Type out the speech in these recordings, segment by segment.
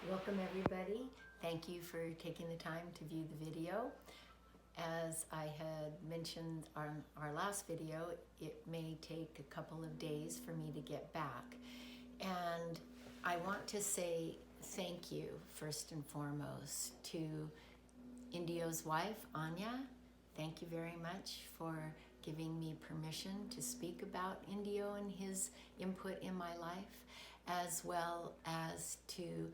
Welcome everybody. Thank you for taking the time to view the video. As I had mentioned on our last video, it may take a couple of days for me to get back. And I want to say thank you first and foremost to Indio's wife, Anya. Thank you very much for giving me permission to speak about Indio and his input in my life, as well as to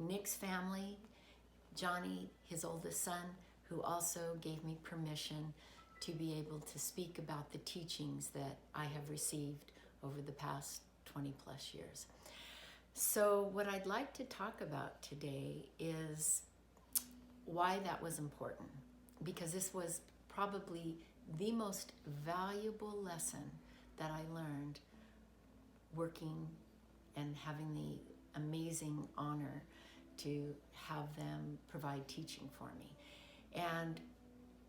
Nick's family, Johnny, his oldest son, who also gave me permission to be able to speak about the teachings that I have received over the past 20 plus years. So what I'd like to talk about today is why that was important, because this was probably the most valuable lesson that I learned working and having the amazing honor to have them provide teaching for me. And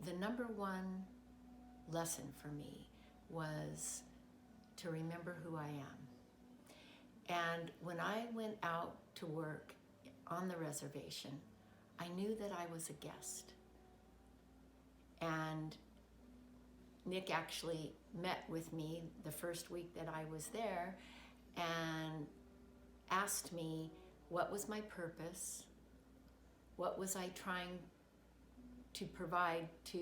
the number one lesson for me was to remember who I am. And when I went out to work on the reservation, I knew that I was a guest. And Nick actually met with me the first week that I was there and asked me what was my purpose, what was I trying to provide to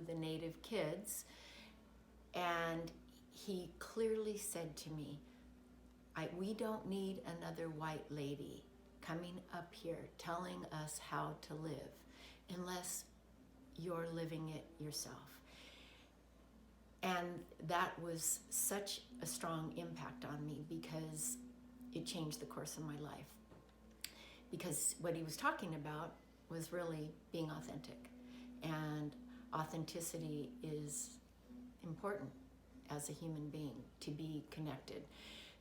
the native kids, and he clearly said to me, we don't need another white lady coming up here telling us how to live unless you're living it yourself. And that was such a strong impact on me because it changed the course of my life. Because what he was talking about was really being authentic. And authenticity is important as a human being, to be connected.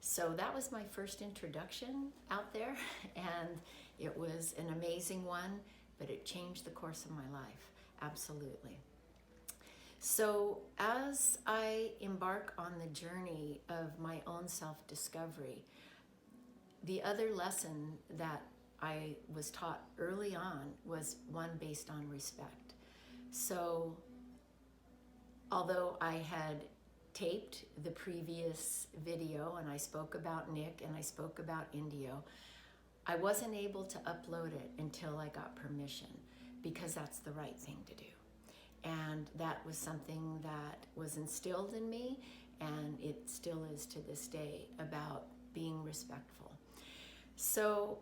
So that was my first introduction out there, and it was an amazing one, but it changed the course of my life, absolutely. So as I embark on the journey of my own self-discovery, the other lesson that I was taught early on was one based on respect. So although I had taped the previous video and I spoke about Nick and I spoke about Indio, I wasn't able to upload it until I got permission, because that's the right thing to do. And that was something that was instilled in me, and it still is to this day, about being respectful. So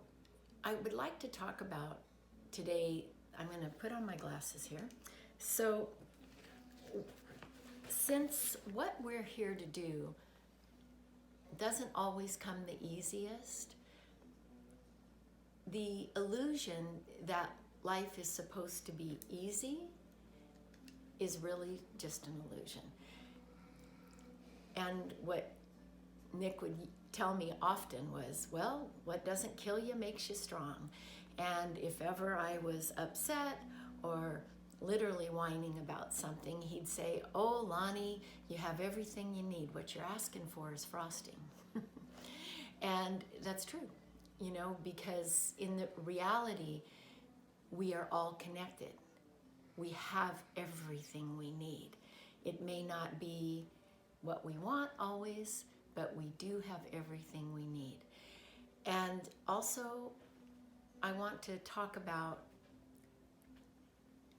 I would like to talk about today, I'm going to put on my glasses here. So since what we're here to do doesn't always come the easiest, the illusion that life is supposed to be easy is really just an illusion. And what Nick would tell me often was, well, what doesn't kill you makes you strong. And if ever I was upset or literally whining about something, he'd say, oh, Loni, you have everything you need. What you're asking for is frosting. And that's true, you know, because in the reality, we are all connected. We have everything we need. It may not be what we want always, but we do have everything we need. And also, I want to talk about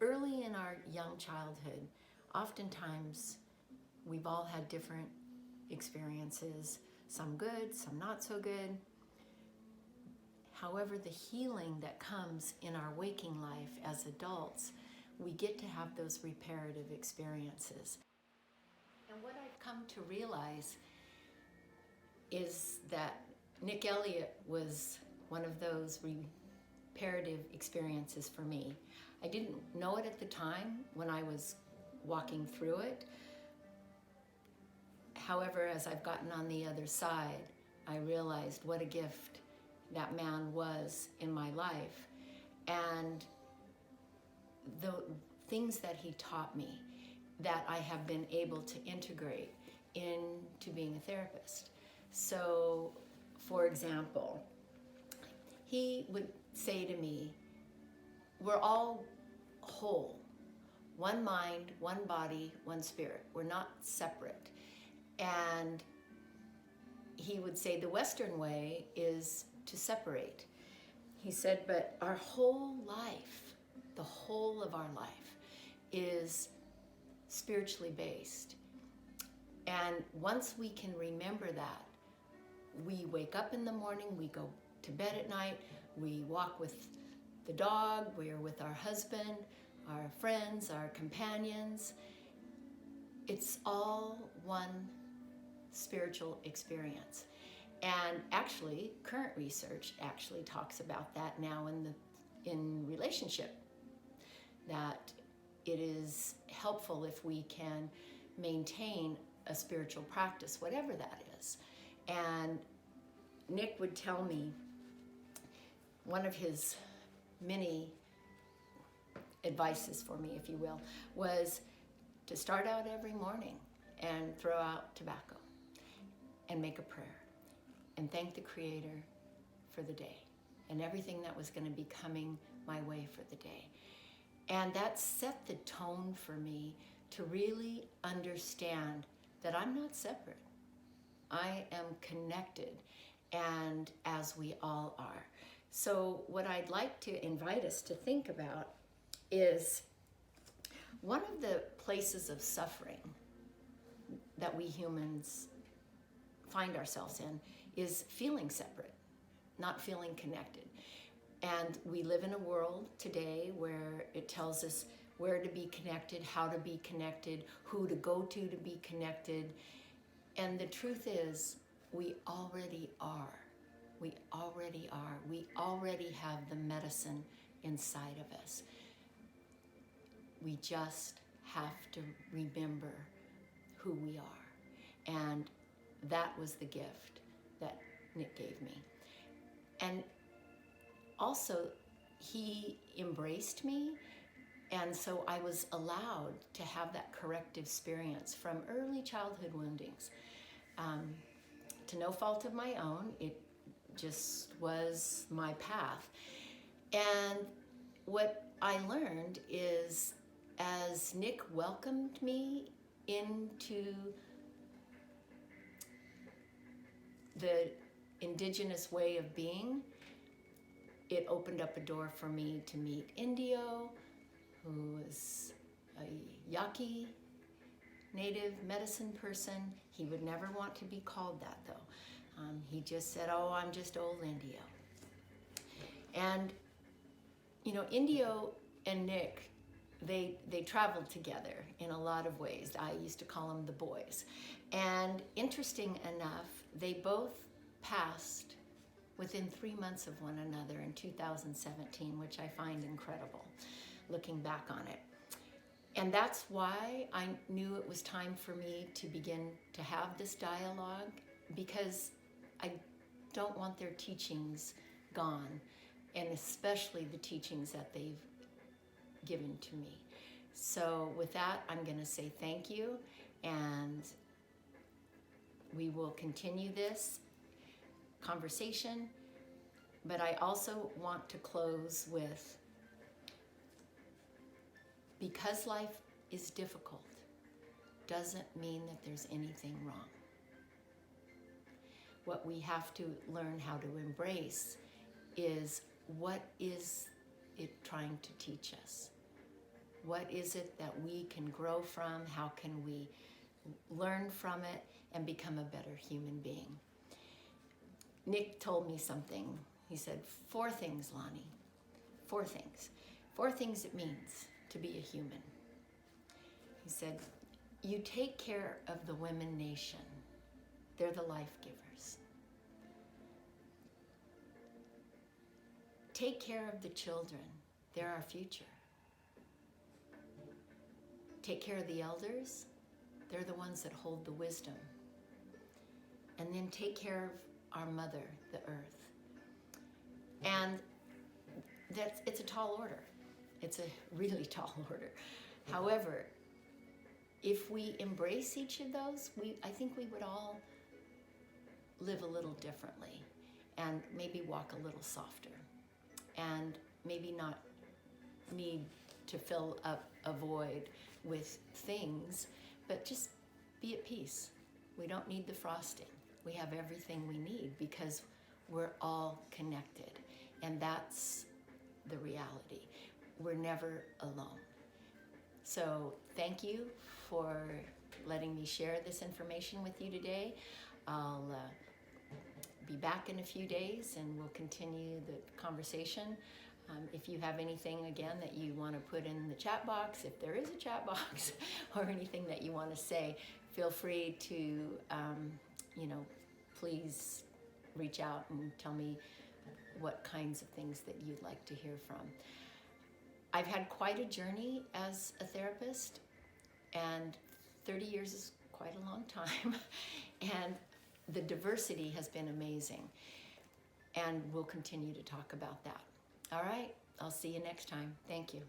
early in our young childhood, oftentimes we've all had different experiences, some good, some not so good. However, the healing that comes in our waking life as adults, we get to have those reparative experiences. And what I've come to realize is that Nick Elliott was one of those reparative experiences for me. I didn't know it at the time when I was walking through it. However, as I've gotten on the other side, I realized what a gift that man was in my life. And the things that he taught me that I have been able to integrate into being a therapist. So, for example, he would say to me, we're all whole. One mind, one body, one spirit. We're not separate. And he would say the Western way is to separate. He said, but our whole life, the whole of our life, is spiritually based. And once we can remember that, we wake up in the morning, we go to bed at night, we walk with the dog, we're with our husband, our friends, our companions. It's all one spiritual experience. And actually, current research actually talks about that now in relationship, that it is helpful if we can maintain a spiritual practice, whatever that is. And Nick would tell me, one of his many advices for me, if you will, was to start out every morning and throw out tobacco and make a prayer and thank the Creator for the day and everything that was going to be coming my way for the day. And that set the tone for me to really understand that I'm not separate. I am connected, and as we all are. So what I'd like to invite us to think about is one of the places of suffering that we humans find ourselves in is feeling separate, not feeling connected. And we live in a world today where it tells us where to be connected, how to be connected, who to go to be connected. And the truth is, we already are. We already are. We already have the medicine inside of us. We just have to remember who we are. And that was the gift that Nick gave me. And also, he embraced me, and so I was allowed to have that corrective experience from early childhood woundings. To no fault of my own, it just was my path. And what I learned is, as Nick welcomed me into the indigenous way of being, it opened up a door for me to meet Indio, who was a Yaqui native medicine person. He would never want to be called that, though. He just said, oh, I'm just old Indio. And, you know, Indio and Nick, they traveled together in a lot of ways. I used to call them the boys. And interesting enough, they both passed within 3 months of one another in 2017, which I find incredible, looking back on it. And that's why I knew it was time for me to begin to have this dialogue, because I don't want their teachings gone, and especially the teachings that they've given to me. So with that, I'm going to say thank you, and we will continue this conversation. But I also want to close with, because life is difficult doesn't mean that there's anything wrong. What we have to learn how to embrace is, what is it trying to teach us? What is it that we can grow from? How can we learn from it and become a better human being? Nick told me something. He said, 4 things, Loni. 4 things. 4 things it means to be a human. He said, you take care of the women nation. They're the life givers. Take care of the children. They're our future. Take care of the elders. They're the ones that hold the wisdom. And then take care of our mother, the earth. And it's a tall order. It's a really tall order. However, if we embrace each of those, I think we would all live a little differently. and maybe walk a little softer, and maybe not need to fill up a void with things, but just be at peace. We don't need the frosting. We have everything we need because we're all connected, and that's the reality. We're never alone. So thank you for letting me share this information with you today. I'll be back in a few days and we'll continue the conversation. If you have anything, again, that you want to put in the chat box, if there is a chat box, or anything that you want to say, feel free to, please reach out and tell me what kinds of things that you'd like to hear from. I've had quite a journey as a therapist, and 30 years is quite a long time, and the diversity has been amazing, and we'll continue to talk about that. All right, I'll see you next time. Thank you.